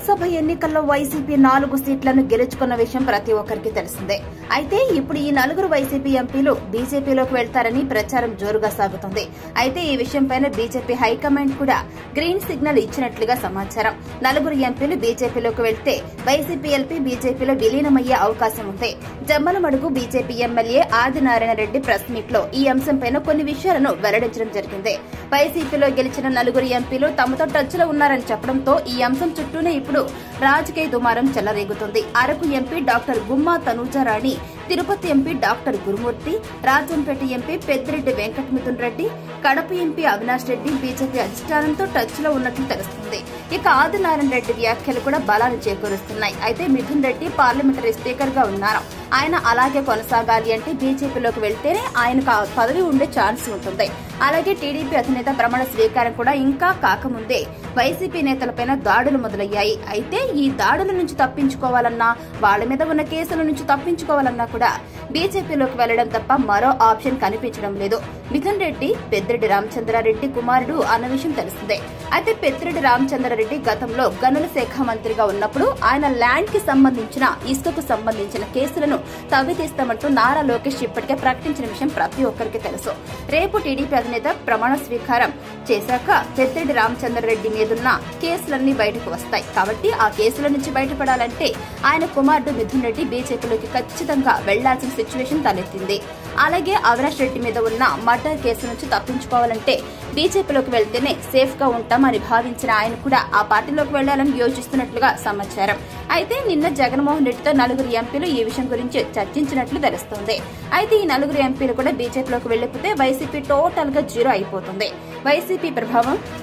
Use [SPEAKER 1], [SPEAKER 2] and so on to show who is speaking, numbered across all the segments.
[SPEAKER 1] లోక్సభ ఎన్నికల్లో వైసీపీ 4 సీట్లను గెలుచుకున్న విషయం ప్రతి ఒక్కరికి తెలిసిందే. అయితే ఇప్పుడు ఈ 4 వైసీపీ ఎంపీలు బీజేపీలోకి వెళ్తారని ప్రచారం జోరుగా సాగుతుంది. అయితే ఈ విషయంపైన బీజేపీ హైకమాండ్ కూడా గ్రీన్ సిగ్నల్ ఇచ్చినట్లుగా సమాచారం. 4 ఎంపీలు బీజేపీలోకి వెళ్తే వైసీపీ ఎల్పీ బీజేపీలో విలీనమయ్యే అవకాశం ఉంది. Jammalamadugu BJP MLA Adinarayana Reddy press meet లో ఈ అంశంపైన కొన్ని విషయాలను వెల్లడించడం జరిగింది. వైసీపీలో గెలిచిన 4 ఎంపీలు తమతో టచ్ లో ఉన్నారని చెప్పడంతో ఈ అంశం చుట్టూనే ఇప్పుడు రాజకీయ దుమారం చెలరేగుతుంది. Araku MP doctor Gumma Tanuja Rani, Tirupati MP doctor Gurumurthy, Rajampet MP Peddireddy Venkata Mithun Reddy, Kadapa MP Avinash Reddy BJP అధిష్టానంతో టచ్ లో ఉన్నట్లు తెలుస్తుంది. ఇక ఆదినారాయణ రెడ్డి వ్యాఖ్యలు కూడా బలాన్ని చేకూరుస్తున్నాయి. అయితే మిథున్ రెడ్డి పార్లమెంటరీ స్పీకర్ గా ఉన్నారు. ఆయన అలాగే కొనసాగాలి అంటే బీజేపీలోకి వెళ్తేనే ఆయనకు పదవి ఉండే ఛాన్స్ ఉంటుంది. అలాగే టీడీపీ అధినేత ప్రమాణ స్వీకారం కూడా ఇంకా కాకముందే వైసీపీ నేతలపైన దాడులు మొదలయ్యాయి. అయితే ఈ దాడుల నుంచి తప్పించుకోవాలన్నా, వాళ్ల మీద ఉన్న కేసుల నుంచి తప్పించుకోవాలన్నా కూడా బీజేపీలోకి వెళ్లడం తప్ప మరో ఆప్షన్ కనిపించడం లేదు. మిథున్ రెడ్డి పెద్దిరెడ్డి రామచంద్రారెడ్డి కుమారుడు అన్న విషయం తెలిసిందే. అయితే పెద్దిరెడ్డి రామచంద్రారెడ్డి గతంలో గనుల శాఖ మంత్రిగా ఉన్నప్పుడు ఆయన ల్యాండ్ కి సంబంధించిన, ఇసుకకు సంబంధించిన కేసులను తవ్వితీస్తామంటూ నారా లోకేష్ ఇప్పటికే ప్రకటించిన విషయం ప్రతి ఒక్కరికి తెలుసు. రేపు టీడీపీ అధినేత ప్రమాణ స్వీకారం చేశాక పెద్దిరెడ్డి రామచంద్రారెడ్డి మీదున్న కేసులన్నీ బయటకు వస్తాయి. కాబట్టి ఆ కేసుల నుంచి బయటపడాలంటే ఆయన కుమారుడు మిథున్ రెడ్డి బీజేపీలోకి ఖచ్చితంగా వెళ్లాల్సిన సిచ్యువేషన్ తలెత్తింది. అలాగే అవినాష్ రెడ్డి మీద ఉన్న మర్డర్ కేసు నుంచి తప్పించుకోవాలంటే బీజేపీలోకి వెళ్తేనే సేఫ్ గా ఉంటామని భావించిన ఆయన కూడా ఆ పార్టీలోకి వెళ్లాలని యోచిస్తున్నట్లుగా సమాచారం. అయితే నిన్న జగన్మోహన్ రెడ్డితో 4 ఎంపీలు ఈ విషయం గురించి చర్చించినట్లు తెలుస్తోంది. అయితే ఈ 4 ఎంపీలు కూడా బీజేపీలోకి వెళ్లిపోతే వైసీపీ టోటల్ గా జీరో అయిపోతుంది. వైసీపీ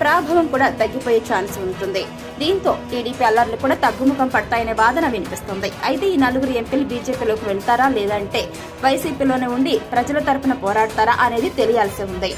[SPEAKER 1] ప్రాభవం కూడా తగ్గిపోయే ఛాన్స్ ఉంటుంది. దీంతో టీడీపీ అల్లర్లు కూడా తగ్గుముఖం పడతాయనే వాదన వినిపిస్తుంది. అయితే ఈ 4 ఎంపీలు బీజేపీలోకి వెళ్తారా లేదంటే వైసీపీలోనే ఉండి ప్రజల తరపున పోరాడతారా అనేది తెలియాల్సి ఉంది.